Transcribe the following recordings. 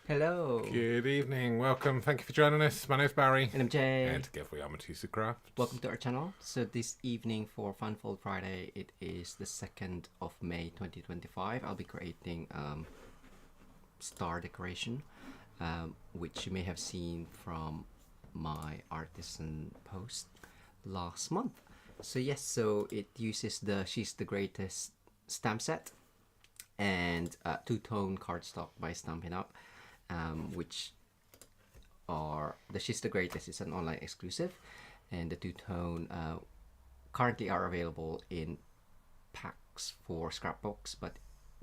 Hello. Good evening, welcome, thank you for joining us. My name's Barry. And I'm Jay. And together we are Mitosu Crafts. Welcome to our channel. So this evening for Funfold Friday, it is the 2nd of May 2025. I'll be creating star decoration, which you may have seen from my artisan post last month. So yes, so it uses the She's the Greatest stamp set and two-tone cardstock by Stampin' Up, which are the She's the Greatest is an online exclusive, and the two-tone currently are available in packs for scrapbooks, but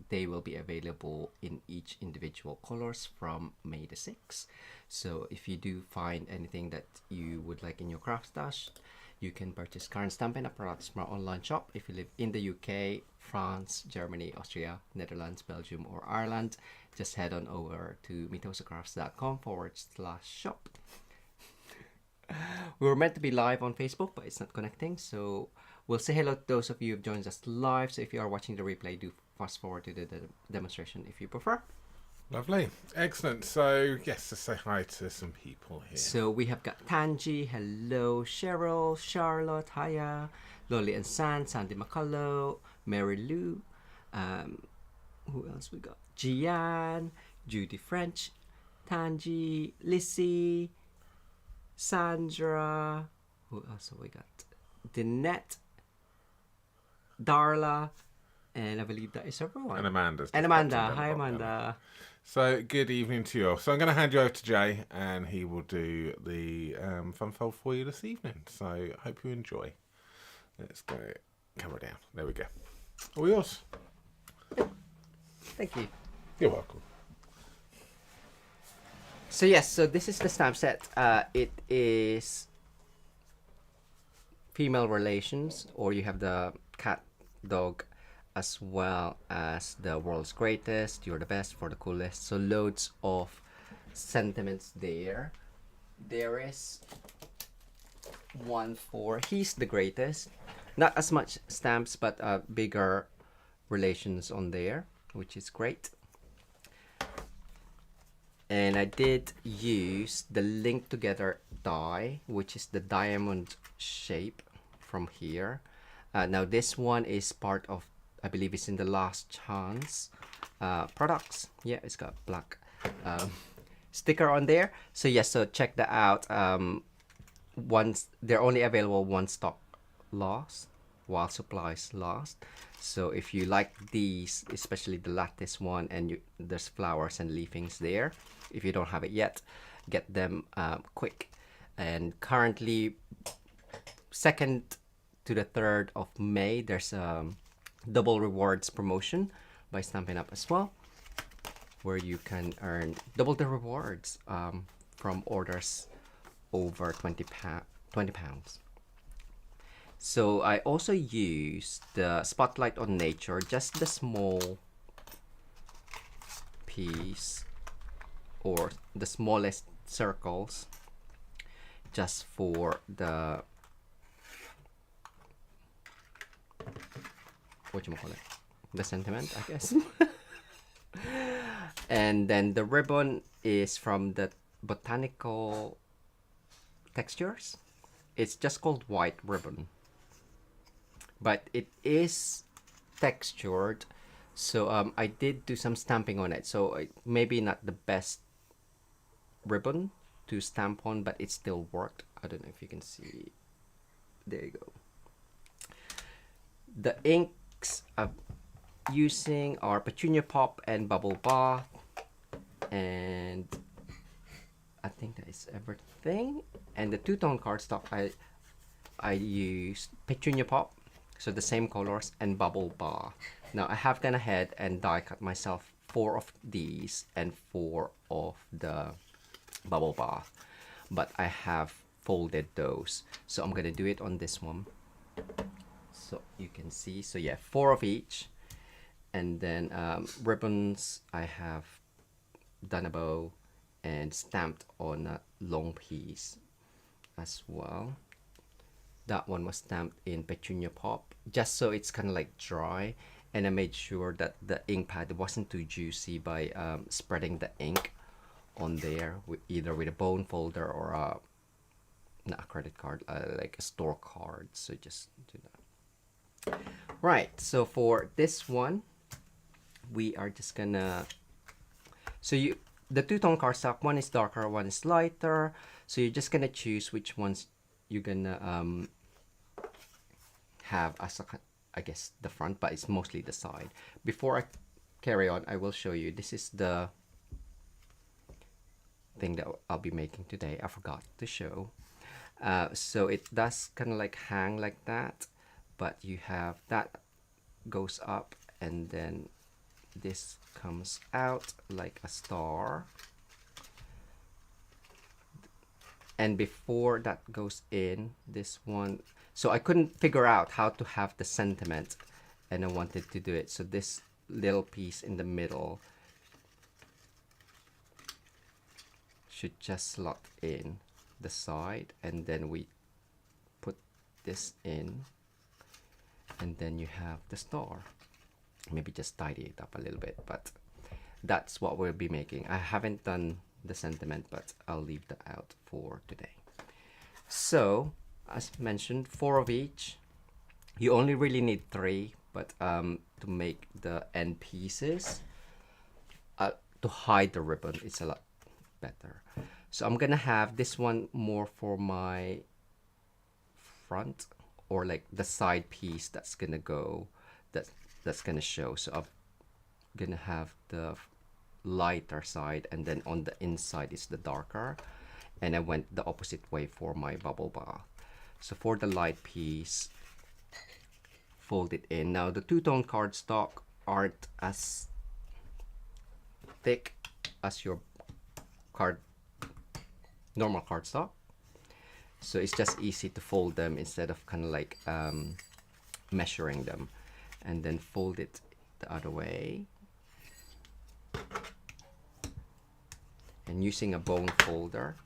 they will be available in each individual colors from May the 6th. So if you do find anything that you would like in your craft stash, you can purchase current Stampin' Up products from our online shop. If you live in the UK, France, Germany, Austria, Netherlands, Belgium, or Ireland, just head on over to mitosocrafts.com/shop. We were meant to be live on Facebook, but it's not connecting, so we'll say hello to those of you who've joined us live. So if you are watching the replay, do fast forward to the demonstration if you prefer. Lovely, excellent. So yes, let's say hi to some people here. So we have got Tanji, hello, Cheryl, Charlotte, Haya, Lolly and Sandy McCullough, Mary Lou, who else we got? Gian, Judy French, Tanji, Lissy, Sandra, who else have we got? Danette, Darla, and I believe that is everyone. And Amanda's just And Amanda. popped in Hi, the bottom. Amanda. So good evening to you all. So I'm going to hand you over to Jay and he will do the Funfold for you this evening. So I hope you enjoy. Let's go camera down. There we go. All yours. Thank you. You're welcome. So yes, so this is the stamp set. It is female relations, or you have the cat, dog, as well as the world's greatest, you're the best, for the coolest. So loads of sentiments there. There is one for he's the greatest. Not as much stamps, but bigger relations on there, which is great. And I did use the link together die, which is the diamond shape from here. Now this one is part of, I believe it's in the last chance products. Yeah, it's got black sticker on there. So yes, so check that out. Once they're only available one stock last while supplies last. So if you like these, especially the lattice one, and there's flowers and leafings there, if you don't have it yet, get them quick. And currently 2nd to the 3rd of May, there's a double rewards promotion by Stampin' Up as well, where you can earn double the rewards from orders over 20 pounds. So I also used the Spotlight on Nature, just the small piece or the smallest circles, just for the the sentiment, I guess. And then the ribbon is from the Botanical Textures. It's just called white ribbon, but it is textured. So I did do some stamping on it, so maybe not the best ribbon to stamp on, but it still worked. I don't know if you can see. There you go. The inks I'm using are Petunia Pop and Bubble Bath, and I think that is everything. And the two-tone cardstock, I used Petunia Pop, so the same colors, and Bubble Bath. Now I have gone ahead and die cut myself 4 of these and 4 of the Bubble Bath, but I have folded those, so I'm gonna do it on this one, so you can see. So yeah, 4 of each. And then ribbons, I have done a bow and stamped on a long piece as well. That one was stamped in Petunia Pop, just so it's kind of like dry, and I made sure that the ink pad wasn't too juicy by spreading the ink on there, either with a bone folder or a, not a credit card, like a store card. So just do that. Right, so for this one, we are just gonna, so the two-tone cardstock, one is darker, one is lighter, so you're just gonna choose which ones you're gonna have as a, I guess, the front, but it's mostly the side. Before I carry on, I will show you, this is the thing that I'll be making today. I forgot to show. So it does kind of like hang like that, but you have that goes up, and then this comes out like a star. And before that goes in, this one, so I couldn't figure out how to have the sentiment, and I wanted to do it. So this little piece in the middle should just slot in the side, and then we put this in, and then you have the star. Maybe just tidy it up a little bit, but that's what we'll be making. I haven't done the sentiment, but I'll leave that out for today. So as mentioned, 4 of each. You only really need 3, but to make the end pieces, to hide the ribbon, it's a lot better. So I'm gonna have this one more for my front, or like the side piece that's gonna go, that's gonna show. So I'm gonna have the lighter side, and then on the inside is the darker, and I went the opposite way for my bubble bath. So for the light piece, fold it in. Now the two-tone cardstock aren't as thick as your normal cardstock, so it's just easy to fold them instead of kind of like measuring them, and then fold it the other way. And using a bone folder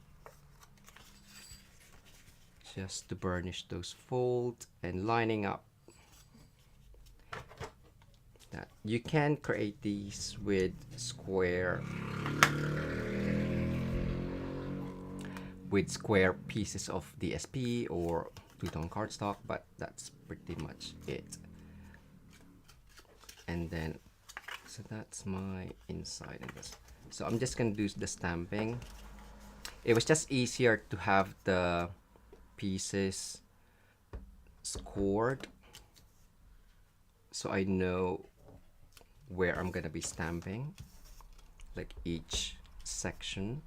just to burnish those folds, and lining up that. You can create these with square pieces of DSP or two-tone cardstock, but that's pretty much it. And then, so that's my inside in this. So I'm just gonna do the stamping. It was just easier to have the pieces scored, so I know where I'm gonna be stamping, like each section.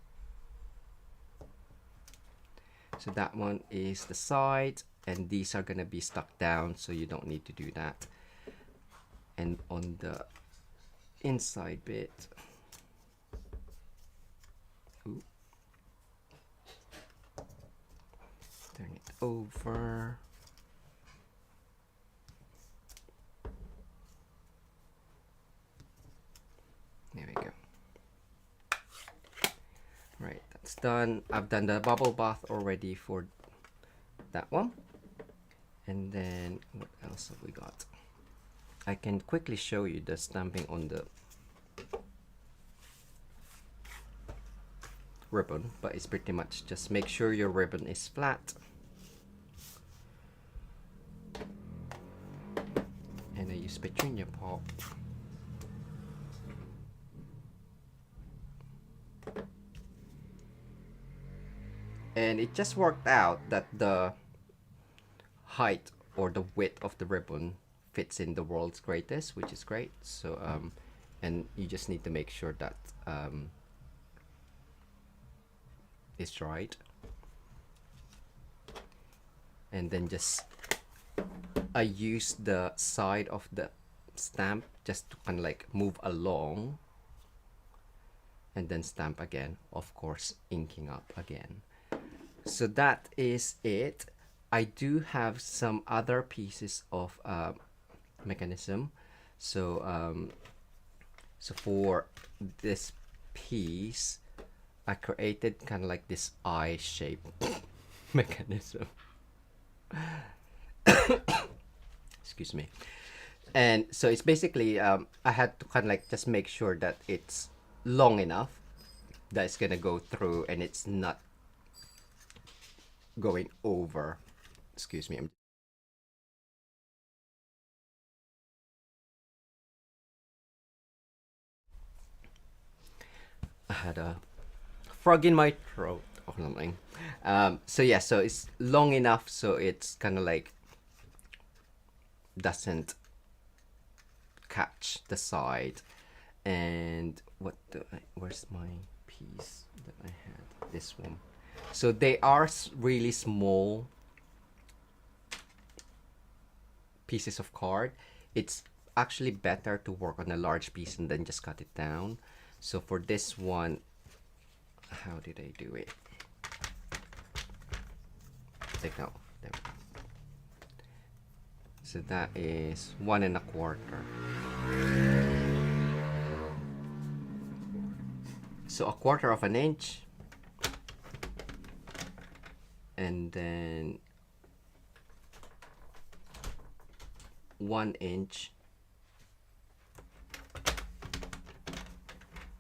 So that one is the side, and these are gonna be stuck down, so you don't need to do that. And on the inside bit, turn it over. There we go. Right, that's done. I've done the bubble bath already for that one. And then what else have we got? I can quickly show you the stamping on the ribbon, but it's pretty much just make sure your ribbon is flat. And I use Petunia Pop. And it just worked out that the height or the width of the ribbon fits in the world's greatest, which is great. So and you just need to make sure that it's right, and then just I use the side of the stamp just to kind of like move along, and then stamp again, of course inking up again. So that is it. I do have some other pieces of mechanism. So so for this piece, I created kind of like this eye shape mechanism. Excuse me. And so it's basically I had to kind of like just make sure that it's long enough that's gonna go through and it's not going over. Excuse me. I had a frog in my throat or something. So yeah, so it's long enough so it's kind of like doesn't catch the side. And where's my piece that I had? This one. So they are really small pieces of card. It's actually better to work on a large piece and then just cut it down. So for this one, how did I do it? Take out. There we go. So that is 1 1/4. So 1/4 of an inch, and then 1 inch,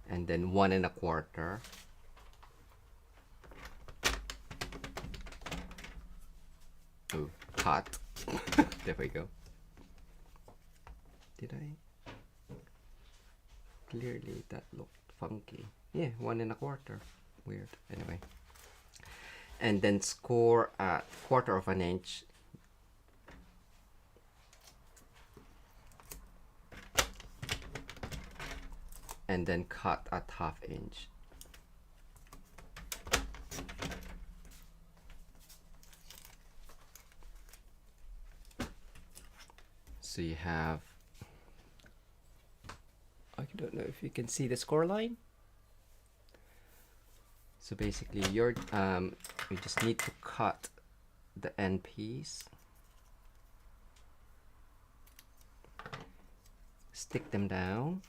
and then 1 1/4. Oh, hot. There we go. Did I? Clearly that looked funky. Yeah, 1 1/4. Weird. Anyway. And then score at 1/4 of an inch. And then cut at 1/2 inch. So you have, I don't know if you can see the score line. So basically you just need to cut the end piece, stick them down.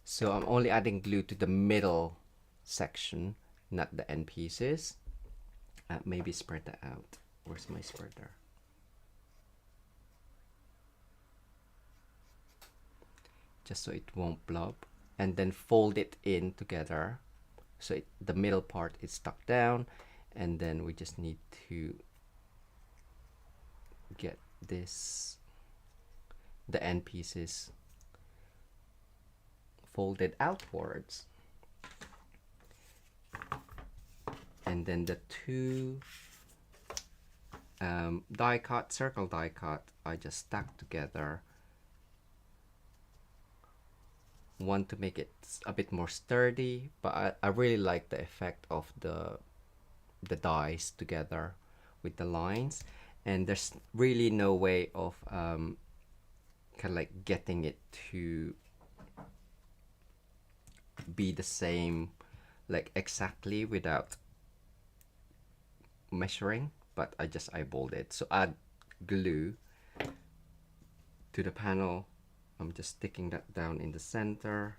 So I'm only adding glue to the middle section, not the end pieces. Maybe spread that out. Where's my spreader? Just so it won't blob. And then fold it in together. So the middle part is stuck down. And then we just need to get this, the end pieces folded outwards. And then the two die cut, circle die cut, I just stack together. One to make it a bit more sturdy, but I really like the effect of the dies together with the lines. And there's really no way of kind of like getting it to be the same, like exactly without measuring, but I just eyeballed it. So add glue to the panel. I'm just sticking that down in the center.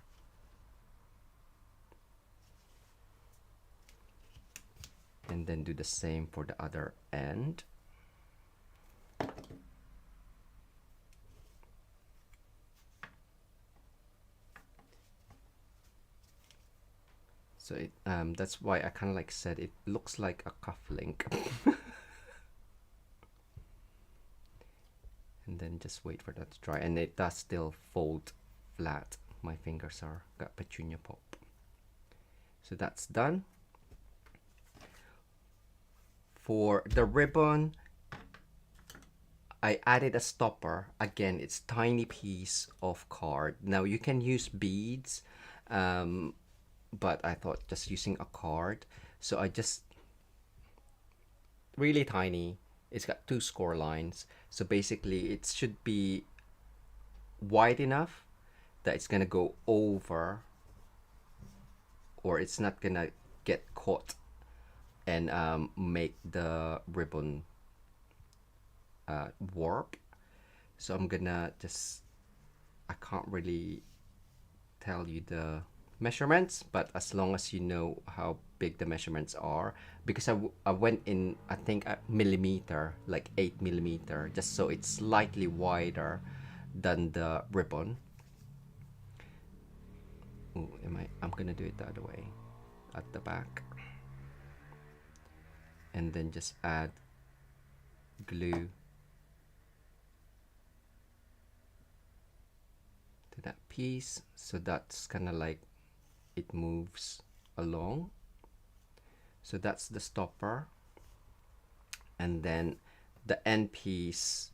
And then do the same for the other end. So it, that's why I kind of like said it looks like a cufflink. And then just wait for that to dry, and it does still fold flat. My fingers are got petunia pop. So that's done. For the ribbon, I added a stopper. Again, it's tiny piece of card. Now you can use beads, but I thought just using a card. So I just, really tiny. It's got 2 score lines. So basically it should be wide enough that it's gonna go over, or it's not gonna get caught and make the ribbon warp. So I'm gonna just, I can't really tell you the measurements, but as long as you know how big the measurements are, because I went in, I think a millimeter, like 8 millimeter, just so it's slightly wider than the ribbon. Ooh, I'm gonna do it the other way, at the back, and then just add glue to that piece, so that's kind of like it moves along. So that's the stopper, and then the end piece,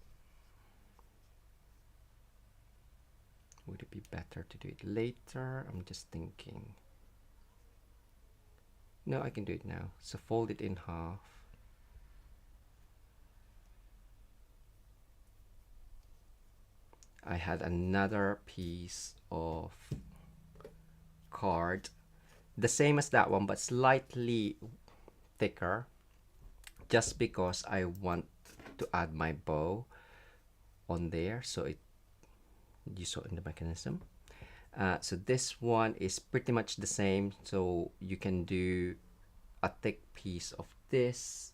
would it be better to do it later? I'm just thinking. No, I can do it now. So fold it in half. I had another piece of card, the same as that one, but slightly thicker, just because I want to add my bow on there, so it, you saw in the mechanism. So this one is pretty much the same, so you can do a thick piece of this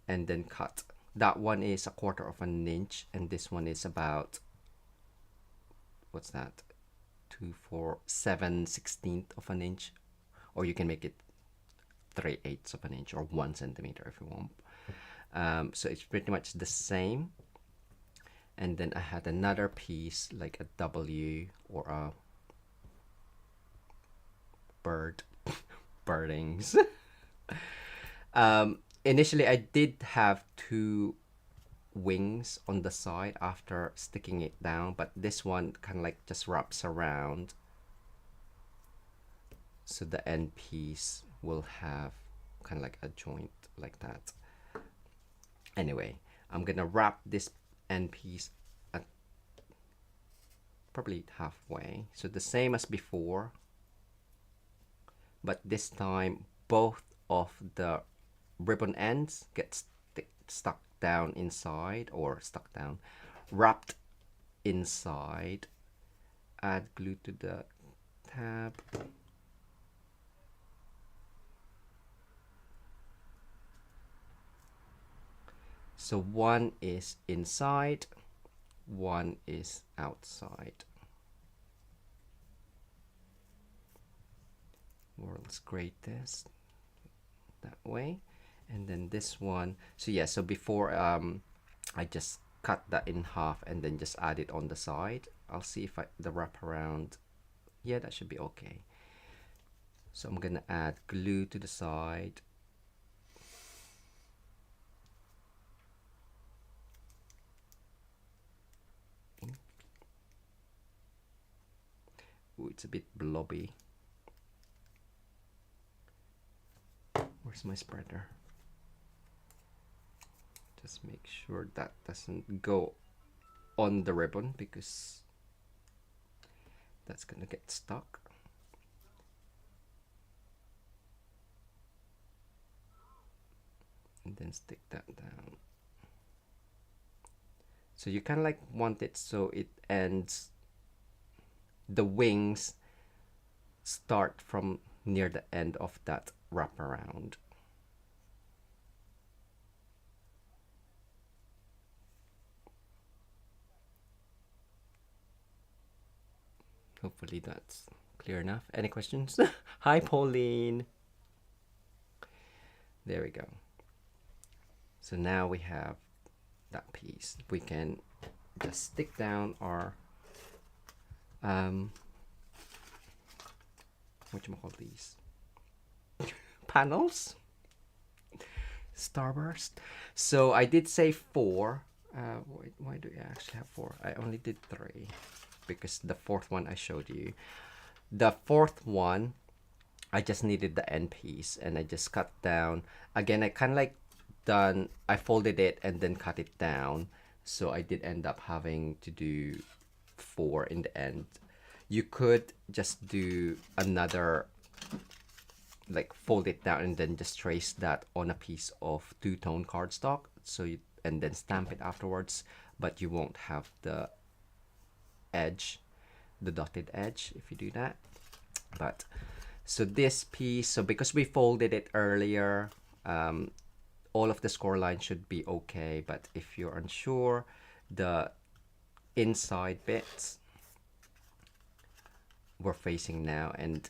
and then cut. That one is 1/4 of an inch, and this one is about, what's that, 2, 4, 7/16 of an inch, or you can make it 3/8 of an inch, or 1 centimeter if you want. So it's pretty much the same. And then I had another piece like a W or a bird, birdings. Initially I did have 2 wings on the side after sticking it down, but this one kind of like just wraps around, so the end piece will have kind of like a joint like that. Anyway, I'm gonna wrap this end piece at probably halfway, so the same as before, but this time both of the ribbon ends get stuck down inside, or stuck down, wrapped inside. Add glue to the tab. So one is inside, one is outside. World's greatest, that way. And then this one, so yeah, so before I just cut that in half and then just add it on the side. I'll see if the wraparound, yeah, that should be okay. So I'm gonna add glue to the side. Ooh, it's a bit blobby. Where's my spreader? Just make sure that doesn't go on the ribbon, because that's gonna get stuck. And then stick that down. So you kind of like want it so it ends, the wings start from near the end of that wraparound. Hopefully that's clear enough. Any questions? Hi, Pauline. There we go. So now we have that piece. We can just stick down our what you call these panels, starburst. So I did say 4. Why do I actually have 4? I only did 3 because the 4th one I showed you. The 4th one, I just needed the end piece, and I just cut down. Again, I kind of like I folded it and then cut it down, so I did end up having to do 4 in the end. You could just do another, like fold it down and then just trace that on a piece of 2-tone cardstock, so you, and then stamp it afterwards, but you won't have the edge, the dotted edge, if you do that. But so this piece, so because we folded it earlier, all of the score lines should be okay, but if you're unsure, the inside bits we're facing now, and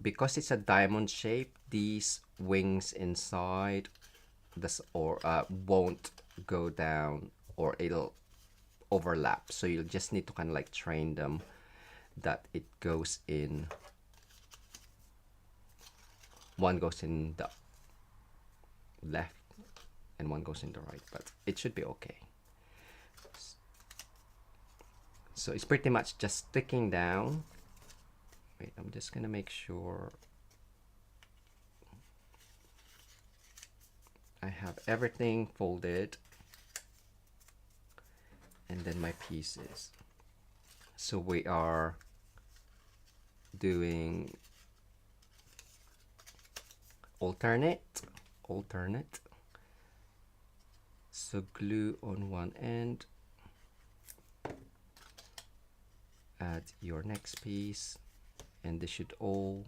because it's a diamond shape, these wings inside this won't go down, or it'll overlap. So you'll just need to kind of like train them that it goes in, one goes in the left and one goes in the right, but it should be okay. So it's pretty much just sticking down. Wait, I'm just gonna make sure I have everything folded, and then my pieces. So we are doing alternate. So glue on one end, add your next piece, and they should all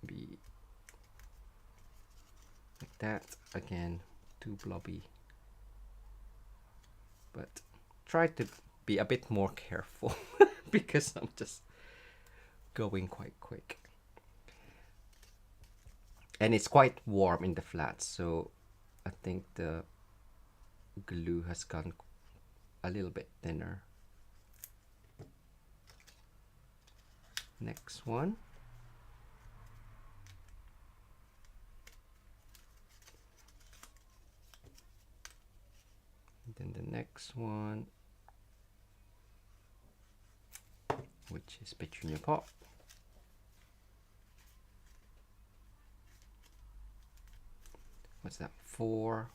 be like that. Again, too blobby, but try to be a bit more careful because I'm just going quite quick. And it's quite warm in the flat, so I think the glue has gone a little bit thinner. Next one. And then the next one, which is Petunia Pop. What's that? 4.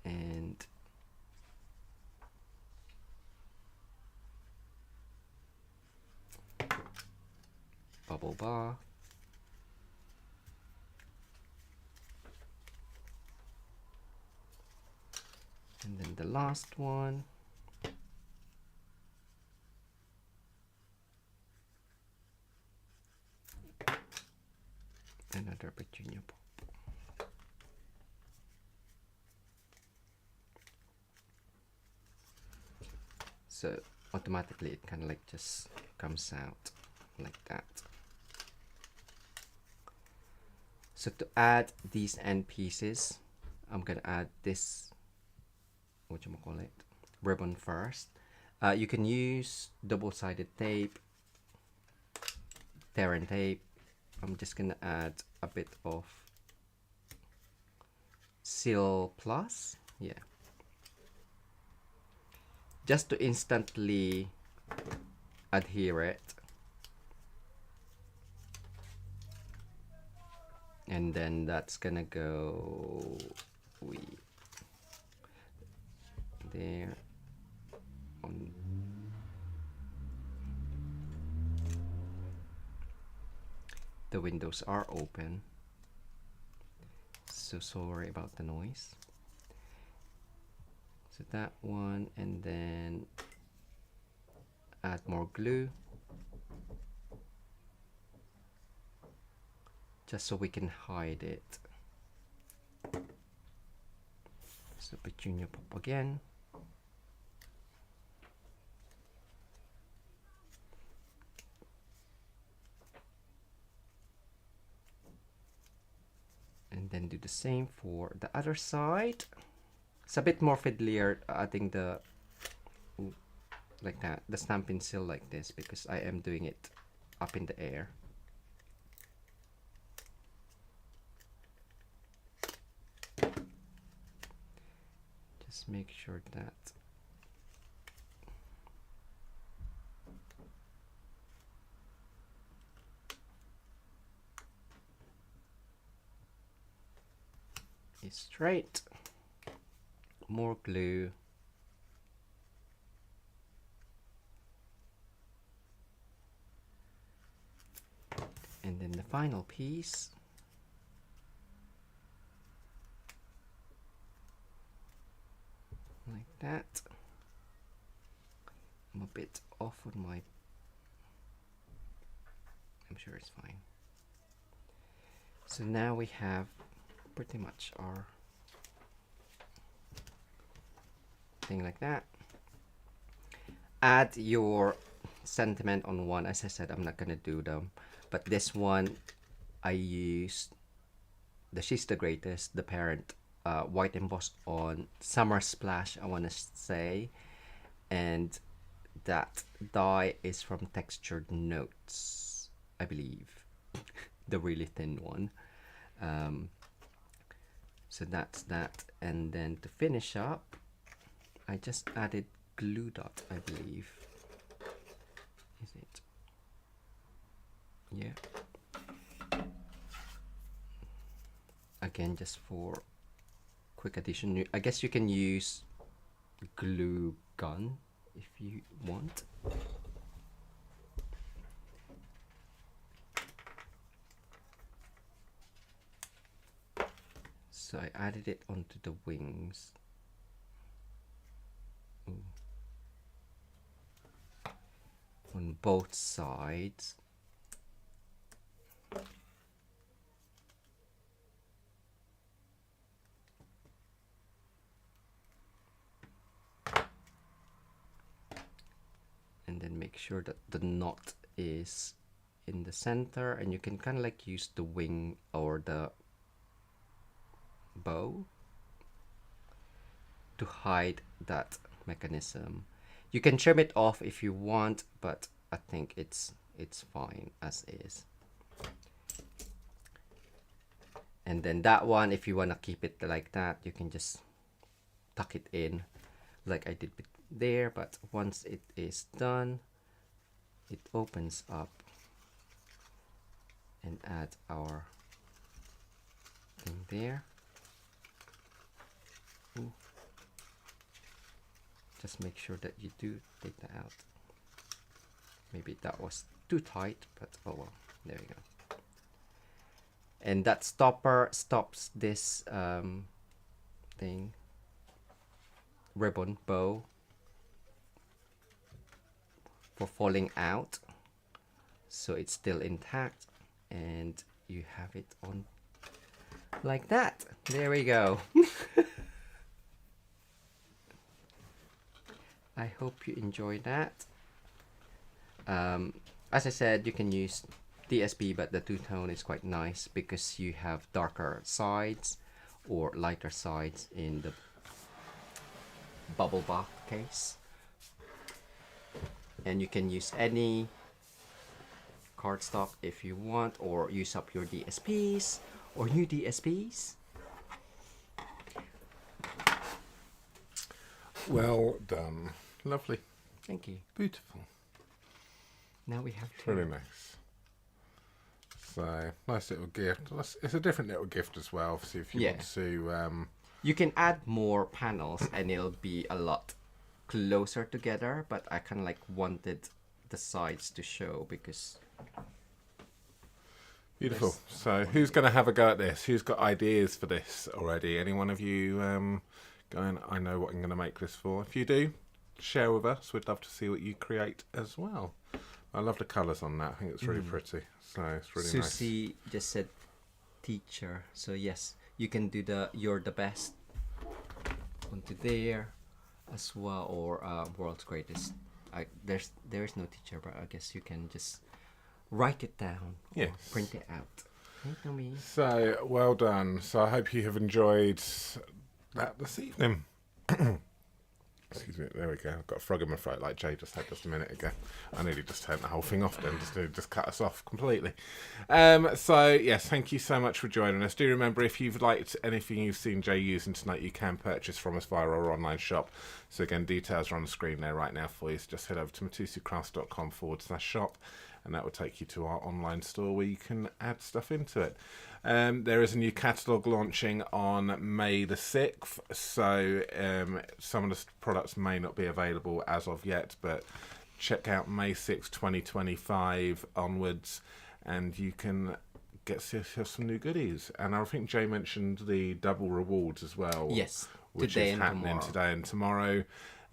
And bubble bar. And then the last one. Another Petunia Pop. So automatically it kind of like just comes out like that. So to add these end pieces, I'm gonna add this, whatchamacallit, ribbon first. You can use double-sided tape, tear and tape. I'm just gonna add a bit of Seal Plus, yeah, just to instantly adhere it. And then that's gonna go there on. The windows are open, so sorry about the noise. So that one, and then add more glue just so we can hide it. So Petunia Pop again. And then do the same for the other side. It's a bit more fiddlier adding the like that, the Stampin' Seal like this, because I am doing it up in the air. Just make sure that is straight. More glue. And then the final piece. Like that. I'm a bit off on my, I'm sure it's fine. So now we have pretty much our thing like that. Add your sentiment on one. As I said, I'm not gonna do them, but this one I used the She's the Greatest, the parent, white embossed on Summer Splash, I want to say, and that die is from Textured Notes, I believe, the really thin one. So that's that, and then to finish up, I just added glue dot, I believe. Is it? Yeah. Again, just for quick addition. I guess you can use glue gun if you want. So I added it onto the wings. Ooh. On both sides. And then make sure that the knot is in the center, and you can kind of like use the wing or the bow to hide that mechanism. You can trim it off if you want, but I think it's fine as is. And then that one, if you want to keep it like that, you can just tuck it in like I did there, but once it is done, it opens up and add our thing there. Ooh. Just make sure that you do take that out. Maybe that was too tight, but oh well, there we go. And that stopper stops this thing, ribbon bow, for falling out, so it's still intact, and you have it on like that. There we go. I hope you enjoyed that. As I said, you can use DSP, but the two-tone is quite nice because you have darker sides or lighter sides in the bubble bath case. And you can use any cardstock if you want, or use up your DSPs or new DSPs. Well done. Lovely. Thank you. Beautiful. Now we have to... Really nice. So, nice little gift. It's a different little gift as well. Obviously, if you want to... You can add more panels and it'll be a lot closer together, but I kind of like wanted the sides to show because... Beautiful. So, who's going to have a go at this? Who's got ideas for this already? Any one of you going, I know what I'm going to make this for? If you do, share with us. We'd love to see what you create as well. I love the colours on that. I think it's really pretty. So it's really nice. Susie just said teacher. So yes, you can do the you're the best onto there as well, or world's greatest. There is no teacher, but I guess you can just write it down or print it out. So well done. So I hope you have enjoyed that this evening. Excuse me, there we go. I've got a frog in my throat like Jay just had just a minute ago. I nearly just turned the whole thing off then, just cut us off completely. So, yes, thank you so much for joining us. Do remember, if you've liked anything you've seen Jay using tonight, you can purchase from us via our online shop. So, again, details are on the screen there right now for you. So just head over to mitosucrafts.com/shop, and that will take you to our online store where you can add stuff into it. There is a new catalogue launching on May the 6th, so some of the products may not be available as of yet, but check out May 6th, 2025 onwards, and you can get yourself some new goodies. And I think Jay mentioned the double rewards as well. Yes, which today is happening today and tomorrow.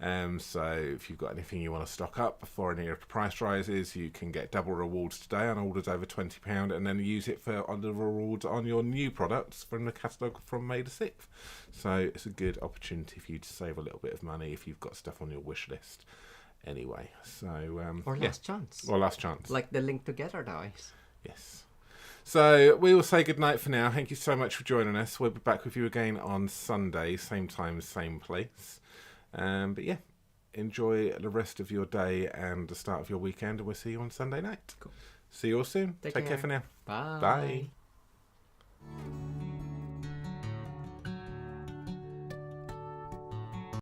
So if you've got anything you want to stock up before any of the price rises, you can get double rewards today on orders over £20, and then use it for the rewards on your new products from the catalogue from May the 6th. So it's a good opportunity for you to save a little bit of money if you've got stuff on your wish list. Anyway, so Or last chance. Or last chance. Like the Link Together dies. Yes. So we will say goodnight for now. Thank you so much for joining us. We'll be back with you again on Sunday, same time, same place. But yeah, enjoy the rest of your day and the start of your weekend, and we'll see you on Sunday night. Cool. See you all soon. Take care care for now. Bye. Bye.